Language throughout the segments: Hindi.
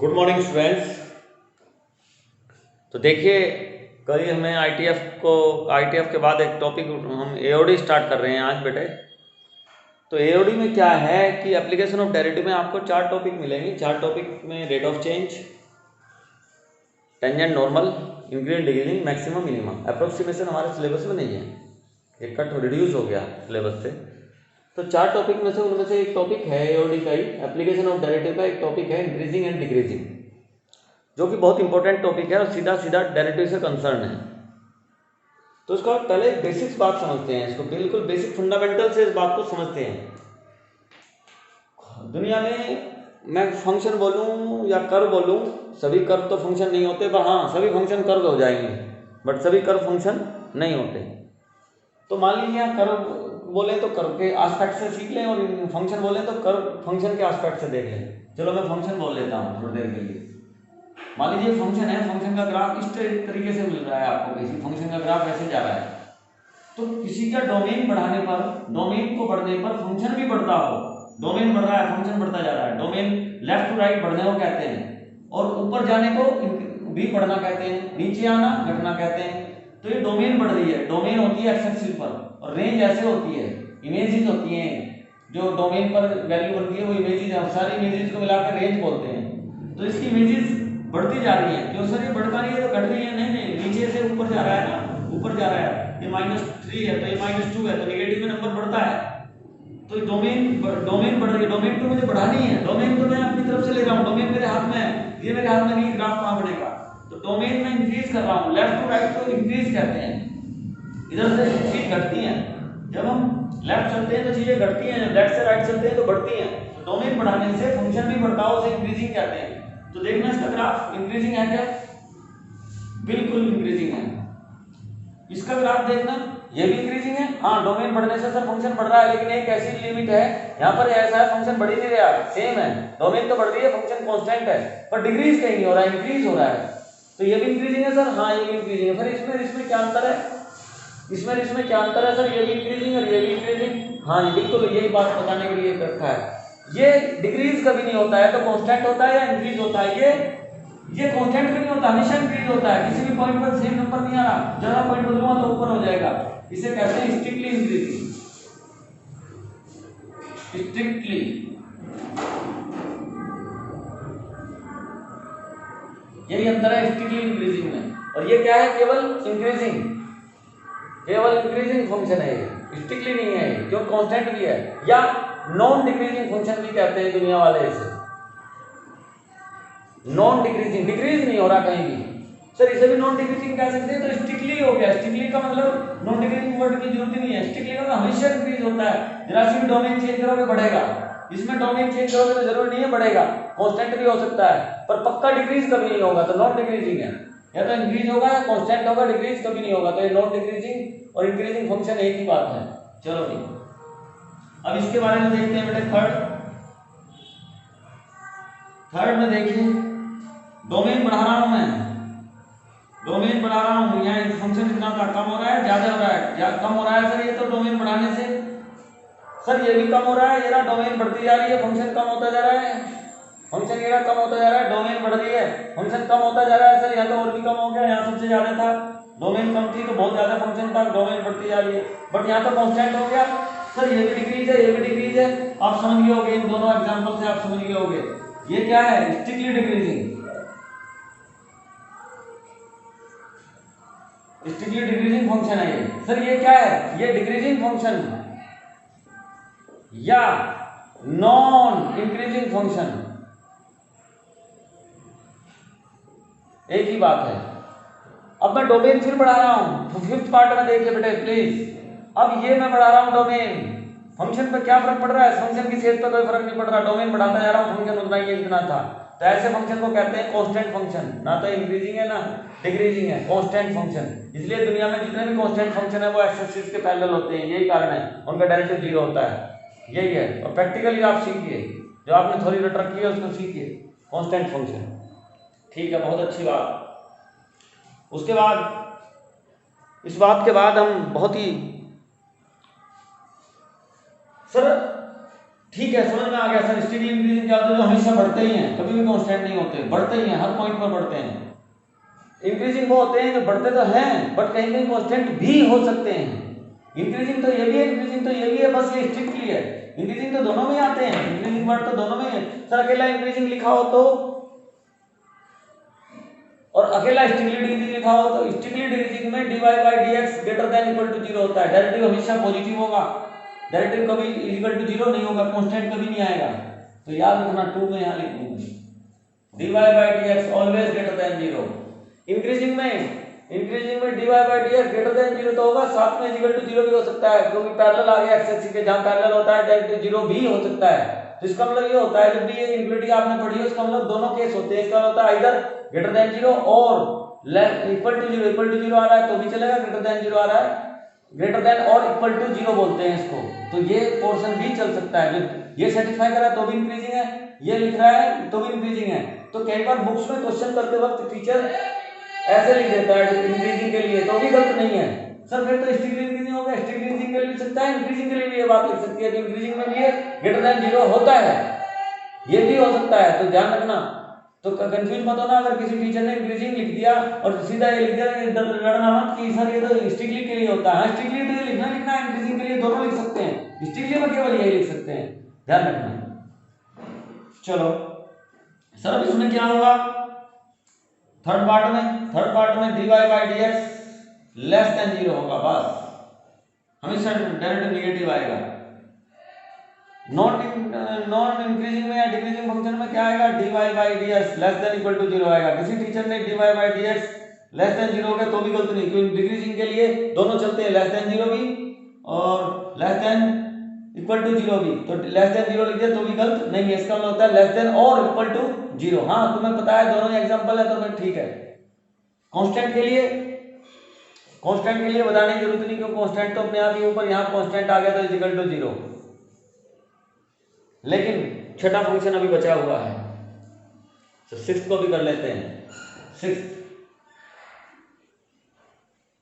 Good morning students. तो देखिए, कल ही हमें आईटीएफ के बाद एक टॉपिक हम एओडी स्टार्ट कर रहे हैं आज बेटे। तो एओडी में क्या है कि एप्लीकेशन ऑफ डेरिवेटिव में आपको 4 टॉपिक मिलेंगे। 4 टॉपिक में rate of change, tangent normal, increment decreasing, maximum minimum. Approximation हमारे सिलेबस में नहीं है, एक कट रिड्यूस हो गया सिलेबस से। तो 4 टॉपिक में से उनमें से एक टॉपिक है एओडी का ही, एप्लीकेशन ऑफ डेरिवेटिव का एक टॉपिक है इंक्रीजिंग एंड डिक्रीजिंग, जो कि बहुत इंपॉर्टेंट टॉपिक है और सीधा सीधा डेरिवेटिव से कंसर्न है। तो इसका पहले बेसिक्स बात समझते हैं, इसको बिल्कुल बेसिक फंडामेंटल से इस बात को समझते हैं। दुनिया में मैं फंक्शन बोलूं या कर्व बोलूं, सभी कर्व तो फंक्शन नहीं होते, पर हाँ सभी फंक्शन कर्व हो जाएंगे, बट सभी कर्व फंक्शन नहीं होते। तो मान लीजिए कर्व बोले तो कर्व के एस्पेक्ट से सीख लें, और फंक्शन बोले तो कर्व फंक्शन के एस्पेक्ट से देख लें। चलो मैं फंक्शन बोल लेता हूँ थोड़ी देर के लिए। मान लीजिए फंक्शन है, फंक्शन का ग्राफ इस तरीके से मिल रहा है आपको, किसी फंक्शन का ग्राफ ऐसे जा रहा है। तो किसी का डोमेन बढ़ाने पर, डोमेन को बढ़ने पर फंक्शन भी बढ़ता हो, डोमेन बढ़ रहा है फंक्शन बढ़ता जा रहा है, डोमेन लेफ्ट टू राइट बढ़ने को कहते हैं, और ऊपर जाने को भी बढ़ना कहते हैं, नीचे आना घटना कहते हैं। तो ये डोमेन बढ़ रही है, डोमेन होती है एक्स एक्सिस पर, और रेंज ऐसे होती है, इमेजेस होती हैं, जो डोमेन पर वैल्यू बनती है वो इमेजेस है, सारी इमेजेस को मिलाकर रेंज बोलते हैं। तो इसकी इमेजेस बढ़ती जा रही है। क्यों सर ये बढ़ पा रही है तो घट रही है? नहीं, नीचे से ऊपर जा रहा है ना, ऊपर जा रहा है। ये -3 है तो ये -2 है, तो नेगेटिव में नंबर बढ़ता है। तो डोमेन बढ़ रही है, डोमेन को मुझे बढ़ानी है, डोमेन तो मैं अपनी तरफ से ले रहा हूँ, डोमेन मेरे हाथ में है, ये मेरे हाथ में नहीं, ग्राफ कहाँ बढ़ेगा। तो डोमेन में इंक्रीज कर रहा हूँ, लेफ्ट टू राइट को इंक्रीज कहते हैं। इधर से चीज घटती है, जब हम लेफ्ट चलते हैं तो चीजें घटती हैं, जब लेफ्ट से राइट चलते हैं तो बढ़ती हैं। तो डोमेन बढ़ाने से फंक्शन भी बढ़ता है, उसे इंक्रीजिंग कहते हैं। तो देखना इसका ग्राफ इंक्रीजिंग है क्या? बिल्कुल इंक्रीजिंग है। इसका ग्राफ देखना, ये भी इंक्रीजिंग है। हाँ, डोमेन बढ़ने से सर फंक्शन बढ़ रहा है, लेकिन एक ऐसी लिमिट है, यहाँ पर ऐसा है फंक्शन बढ़ ही नहीं रहा, सेम है, डोमेन तो बढ़ रही है, फंक्शन कांस्टेंट है, पर डिक्रीज कहीं नहीं हो रहा है, इंक्रीज हो रहा है। तो ये भी इंक्रीजिंग है सर, हाँ ये भी इंक्रीजिंग है। फिर इसमें क्या अंतर है? इसमें क्या अंतर है सर? ये भी इंक्रीजिंग और ये भी इंक्रीजिंग। हाँ ये बिल्कुल यही बात बताने के लिए रखा है। ये डिक्रीज कभी नहीं होता है, तो कांस्टेंट होता है या इंक्रीज होता है? ये कांस्टेंट भी नहीं होता, हमेशा इंक्रीज होता है। किसी भी पॉइंट पर सेम नंबर नहीं आ रहा, जरा पॉइंट बदलूंगा तो ऊपर हो जाएगा। इसे कहते हैं स्ट्रिक्टली इंक्रीजिंग, स्ट्रिक्टली। यही अंतर है स्ट्रिक्टली इंक्रीजिंग में। और ये क्या है? केवल इंक्रीजिंग, केवल इंक्रीजिंग फंक्शन है ये, स्ट्रिक्टली नहीं है ये, क्यों कांस्टेंट भी है, या नॉन डिक्रीजिंग फंक्शन भी कहते हैं दुनिया वाले इसे। नॉन डिक्रीजिंग, डिक्रीज नहीं हो रहा कहीं भी, सर इसे भी नॉन डिक्रीजिंग कह सकते हैं। तो स्ट्रिक्टली हो गया, स्ट्रिक्टली का मतलब नॉन डिक्रीजिंग वर्ड की जरूरत ही नहीं है। स्ट्रिक्टली का मतलब हमेशा इंक्रीज होता है, जरा सी भी डोमेन चेंज करोगे बढ़ेगा, इसमें डोमेन चेंज करोगे तो जरूरी नहीं है बढ़ेगा, कांस्टेंट भी हो सकता है, पर पक्का डिक्रीज कभी नहीं होगा। तो नॉन डिक्रीजिंग है, या तो इंक्रीज होगा या कांस्टेंट होगा, डिक्रीज कभी नहीं होगा। तो ये नॉन डिक्रीजिंग और इंक्रीजिंग फंक्शन एक ही बात है। चलो जी, अब इसके बारे में देखते हैं बेटे। थर्ड में देखिए, डोमेन बढ़ा रहा हूं मैं, डोमेन बढ़ा रहा हूं, यहाँ फंक्शन कितना था, कम हो रहा है ज्यादा हो रहा है, या कम हो रहा है सर? ये तो डोमेन बढ़ाने से सर ये भी कम हो रहा है, ये डोमेन बढ़ती जा रही है, फंक्शन कम होता जा रहा है, फंक्शन ये कम होता जा रहा है, डोमेन बढ़ रही है, फंक्शन कम होता जा रहा है। सर यहाँ तो और भी कम हो गया, यहाँ सबसे ज्यादा था, डोमेन कम थी तो बहुत ज्यादा फंक्शन था, डोमेन बढ़ती जा रही है, बट यहाँ तो कांस्टेंट हो गया। सर ये भी डिक्रीज है, ये भी डिक्रीज है, आप समझ गए होगे, इन दोनों एग्जाम्पल से आप समझ गए होगे। ये क्या है? Strictly decreasing, strictly decreasing function है ये। सर ये क्या है? ये डिक्रीजिंग फंक्शन या नॉन इंक्रीजिंग फंक्शन, एक ही बात है। अब मैं डोमेन फिर बढ़ा रहा हूं, तो फिफ्थ पार्ट में देखिए बेटे प्लीज। अब ये मैं बढ़ा रहा हूं डोमेन, फंक्शन पर क्या फर्क पड़ रहा है? फंक्शन की सेट पर कोई फर्क नहीं पड़ रहा, डोमेन बढ़ाता जा रहा हूं, फंक्शन उतना ही इतना था। तो ऐसे फंक्शन को कहते हैं कांस्टेंट फंक्शन, ना तो इंक्रीजिंग है ना डिक्रीजिंग है, कांस्टेंट फंक्शन। इसलिए दुनिया में जितने भी कांस्टेंट फंक्शन है वो एक्स एक्सिस के पैरेलल होते हैं, यही कारण है, उनका डेरिवेटिव 0 होता है, यही है। और प्रैक्टिकली आप सीखिए, जो आपने थ्योरी रट रखी है उसको सीखिए, कांस्टेंट फंक्शन। ठीक है, बहुत अच्छी बात। उसके बाद इस बात के बाद हम बहुत ही सर ठीक है, समझ में आ गया सर। स्टेडली इंक्रीजिंग क्या होता है? जो हमेशा बढ़ते ही हैं, कभी भी कांस्टेंट नहीं होते, बढ़ते ही हैं, हर पॉइंट पर बढ़ते हैं। इंक्रीजिंग वो होते हैं जो बढ़ते तो हैं बट कहीं कहीं कांस्टेंट भी हो सकते हैं। इंक्रीजिंग तो ये भी है, इंक्रीजिंग तो ये भी है, बस ये स्ट्रिक्टली है। इंक्रीजिंग तो दोनों में आते हैं, इंक्रीजिंग वर्ड तो दोनों में है। सर अकेला इंक्रीजिंग लिखा हो तो और अकेला स्ट्रिक्टली डिक्रीजिंग लिखा हो तो स्ट्रिक्टली डिक्रीजिंग में dy by dx greater than equal to 0 होता है। डेरिवेटिव हमेशा पॉजिटिव होगा, डेरिवेटिव कभी इक्वल टू 0 नहीं होगा, कांस्टेंट कभी नहीं आएगा। तो याद रखना 2 में यहां लिख दूंगा dy by dx always greater than 0। Increasing में dy by dx greater than 0 तो होगा, साथ में इक्वल टू 0 भी हो सकता है क्योंकि पैरेलल आ गया एक्स एक्सिस के, जहां पैरेलल होता है डेरिवेटिव 0 भी हो सकता है। तो इसका मतलब ये होता है जब भी ये इक्वलिटी आपने पढ़ी है उसका मतलब दोनों केस होते हैं। इसका होता है इधर ग्रेटर देन 0 और इक्वल टू 0 आ रहा है तो भी चलेगा, ग्रेटर देन 0 आ रहा है, ग्रेटर देन और इक्वल टू 0 बोलते हैं इसको, तो ये पोर्शन भी चल सकता है। जब ये सेटिस्फाई कर रहा है तो भी इंक्रीजिंग है, ये लिख रहा है तो भी इंक्रीजिंग है। तो कई बार बुक्स में क्वेश्चन करते वक्त टीचर ऐसे लिख देता है इंक्रीजिंग के लिए, तो भी गलत नहीं है सर। फिर तो स्ट्रिक्टली इंक्रीजिंग होगा, स्ट्रिक्टली इंक्रीजिंग के लिए लिख सकता है, इंक्रीजिंग के लिए भी ये बात लिख सकती है कि इंक्रीजिंग में भी ये ग्रेटर देन 0 होता है, ये भी हो सकता है। तो ध्यान रखना, तो कंफ्यूज मत होना अगर किसी टीचर ने इंक्रीजिंग लिख दिया और सीधा ये लिख दिया लड़ना मत कि सर ये तो स्ट्रिक्टली के लिए होता है। स्ट्रिक्टली तो ये लिखना है, इंक्रीजिंग के लिए दोनों लिख सकते हैं, स्ट्रिक्टली में केवल यही लिख सकते हैं, ध्यान रखना। चलो सर अब इसमें क्या होगा, थर्ड पार्ट में dy by dx less than 0 होगा, बस हमेशा डायरेक्ट नेगेटिव आएगा। नॉन इंक्रीजिंग में या डिक्रीजिंग फंक्शन में क्या आएगा, dy by dx less than equal to 0 आएगा। किसी टीचर ने dy by dx less than 0 हो गया तो भी गलत नहीं, क्योंकि डिक्रीजिंग के लिए दोनों चलते हैं, लेस देन 0 भी और लेस देन इक्वल टू 0 भी। तो लेस देन 0 लिख दिया तो भी गलत नहीं है, इसका मतलब होता है लेस देन और इक्वल टू 0। हाँ तुम्हें पता है दोनों एग्जांपल है तो फिर ठीक है। कांस्टेंट के लिए बताने की जरूरत नहीं, क्योंकि कांस्टेंट तो अपने आप ही ऊपर यहाँ कांस्टेंट आ गया तो इक्वल टू 0। लेकिन छठा फंक्शन अभी बचा हुआ है, तो सिक्स्थ को भी कर लेते हैं। सिक्स्थ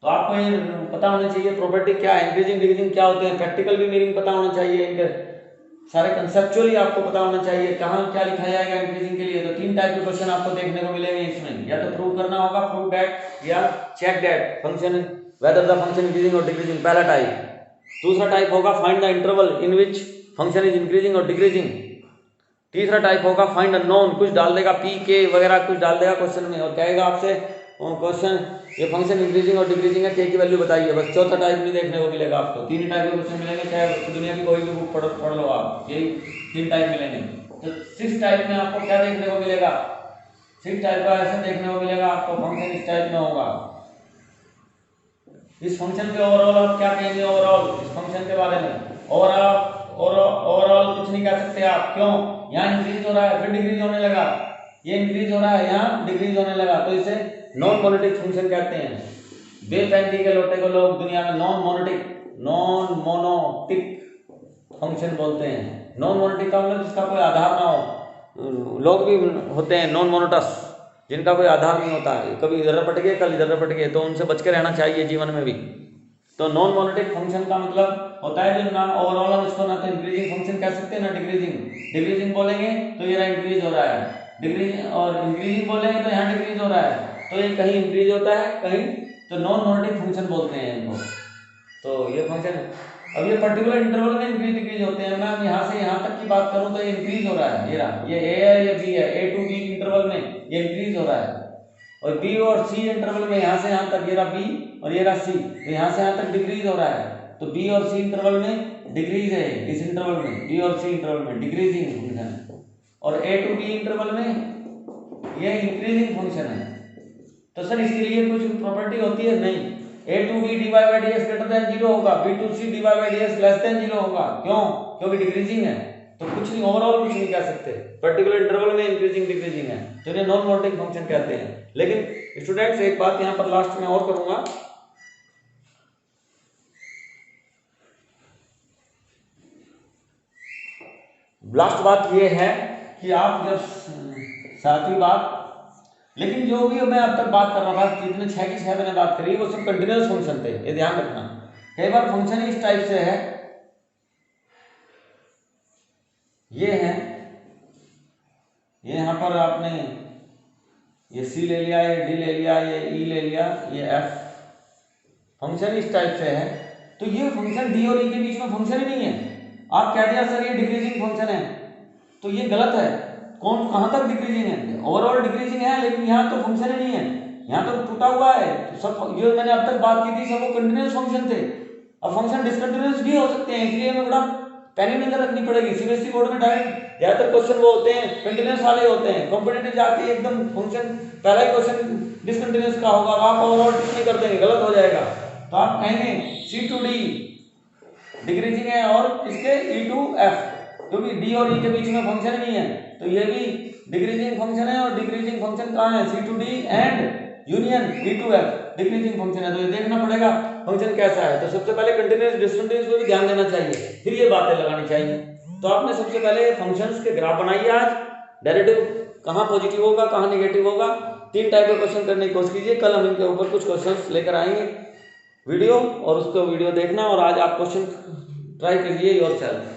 तो आपको ये पता होना चाहिए प्रॉपर्टी क्या है, इंक्रीजिंग डिक्रीजिंग क्या होते हैं, प्रैक्टिकल भी मीनिंग पता होना चाहिए, इनके सारे कंसेप्चुअली आपको पता होना चाहिए कहाँ क्या लिखा जाएगा इंक्रीजिंग के लिए। तो 3 टाइप के क्वेश्चन आपको देखने को मिलेंगे इसमें, या तो प्रूव करना होगा, प्रूव दैट, या check that function whether the function increasing और डिक्रीजिंग, पहला टाइप। दूसरा टाइप होगा find the interval in which function is increasing और डिक्रीजिंग। तीसरा टाइप होगा फाइंड अननोन, कुछ डाल देगा पी के वगैरह कुछ डाल देगा क्वेश्चन में और कहेगा आपसे क्वेश्चन ये फंक्शन इंक्रीजिंग और डिक्रीजिंग है, के की वैल्यू बताइए। बस चौथा टाइप नहीं देखने को मिलेगा आपको, 3 टाइप के क्वेश्चन मिलेंगे, चाहे दुनिया की कोई भी बुक पढ़ लो आप, यही 3 टाइप मिलेंगे। तो 6 टाइप में आपको क्या देखने को मिलेगा, 6 टाइप का ऐसा देखने को मिलेगा आपको, फंक्शन इस टाइप में होगा। इस फंक्शन के ओवरऑल आप क्या कहेंगे, ओवरऑल इस फंक्शन के बारे में ओवरऑल कुछ नहीं कह सकते आप, क्यों, यहाँ इंक्रीज हो रहा है फिर डिक्रीज होने लगा, ये इंक्रीज हो रहा है यहाँ डिक्रीज होने लगा, तो इसे नॉन मोनोटिक फंक्शन कहते हैं। बेलपेंटी के लोटे को लोग दुनिया में नॉन मोनोटिक फंक्शन बोलते हैं। नॉन मोनोटिक का मतलब जिसका कोई आधार ना हो, लोग भी होते हैं नॉन मोनोटस जिनका कोई आधार नहीं होता है, कभी इधर रपट गए कल इधर रपट गए, तो उनसे बच के रहना चाहिए जीवन में भी। तो नॉन मोनोटिक फंक्शन का मतलब होता है जो ना ओवरऑल हम इसको ना तो इंक्रीजिंग फंक्शन कह सकते हैं ना डिक्रीजिंग बोलेंगे तो ये इंक्रीज हो रहा है, डिक्रीजिंग और इंक्रीजिंग बोलेंगे तो यहाँ डिक्रीज हो रहा है, तो ये कहीं इंक्रीज होता है कहीं, तो नॉन मोनोटिक फंक्शन बोलते हैं इनको। तो ये फंक्शन अब ये पर्टिकुलर इंटरवल में इंक्रीज डिक्रीज होते हैं। मैं यहाँ से यहाँ तक की बात करूँ तो ये इंक्रीज हो रहा है, ये ए है ये बी है, ए टू बी इंटरवल में ये इंक्रीज हो रहा है, और बी और सी इंटरवल में यहाँ से यहाँ तक ये रहा बी और ये रहा सी, तो यहाँ से यहाँ तक डिक्रीज हो रहा है। तो बी और सी इंटरवल में डिक्रीज है, इस इंटरवल में बी और सी इंटरवल में डिक्रीजिंग फंक्शन है, और ए टू बी इंटरवल में ये इंक्रीजिंग फंक्शन है। तो सर इसके लिए कुछ प्रॉपर्टी होती है, नहीं, A to B D Y by D X greater than 0 होगा, B to C D Y by D X less than 0 होगा, क्यों, क्योंकि डिक्रीजिंग है। तो कुछ नहीं, ओवरऑल कुछ नहीं कह सकते, पर्टिकुलर इंटरवल में इंक्रीजिंग डिक्रीजिंग है, तो ये नॉन मोनोटिक फंक्शन कहते हैं। लेकिन स्टूडेंट्स एक बात यहाँ पर लास्ट में और करूंगा, लास्ट बात ये है कि आप जब 7वीं बात, लेकिन जो भी मैं अब तक बात कर रहा था, जितने 6 की 6 मैंने बात करी वो सब कंटिन्यूअस फंक्शन थे, ये ध्यान रखना। कई बार फंक्शन इस टाइप से है ये है, ये यहाँ पर आपने ये सी ले लिया, ये डी ले लिया, ये ई ले लिया, ये एफ, फंक्शन इस टाइप से है। तो ये फंक्शन डी और ई के बीच में फंक्शन ही नहीं है। आप कह दिया सर ये डिक्रीजिंग फंक्शन है, तो ये गलत है। कौन कहाँ तक डिक्रीजिंग है? ओवरऑल डिक्रीजिंग है, लेकिन यहाँ तो फंक्शन ही नहीं है, यहाँ तो टूटा हुआ है। तो सब जो मैंने अब तक बात की थी सब वो कंटिन्यूस फंक्शन थे। अब फंक्शन डिसकंटिन्यूस भी हो सकते हैं, इसलिए हमें बड़ा पैनिक नजर रखनी पड़ेगी। सीबीएसई बोर्ड में डायरेक्ट ज्यादातर क्वेश्चन वो होते हैं कंटिन्यूस वाले होते हैं, कॉम्पिटिटिव जाके एकदम फंक्शन पहला ही क्वेश्चन डिसकंटिन्यूस का होगा और आप ओवरऑल टिक नहीं कर देंगे, गलत हो जाएगा। तो आप कहेंगे सी टू डी डिक्रीजिंग है और इसके ई टू एफ, क्योंकि डी और ई के बीच में फंक्शन नहीं है, तो ये भी डिक्रीजिंग फंक्शन है। और डिक्रीजिंग फंक्शन कहाँ है? C to D and union D to F decreasing function है। तो ये देखना पड़ेगा फंक्शन कैसा है। तो सबसे पहले कंटिन्यूस डिसकंटिन्यूस पे भी ध्यान देना चाहिए, फिर ये बातें लगानी चाहिए। तो आपने सबसे पहले फंक्शंस के ग्राफ बनाइए आज, डेरिवेटिव कहाँ पॉजिटिव होगा कहाँ नेगेटिव होगा, 3 टाइप के क्वेश्चन करने की कोशिश कीजिए। कल हम इनके ऊपर कुछ क्वेश्चंस लेकर आएंगे वीडियो, और उसको वीडियो देखना और आज आप क्वेश्चन ट्राई करिए योरसेल्फ।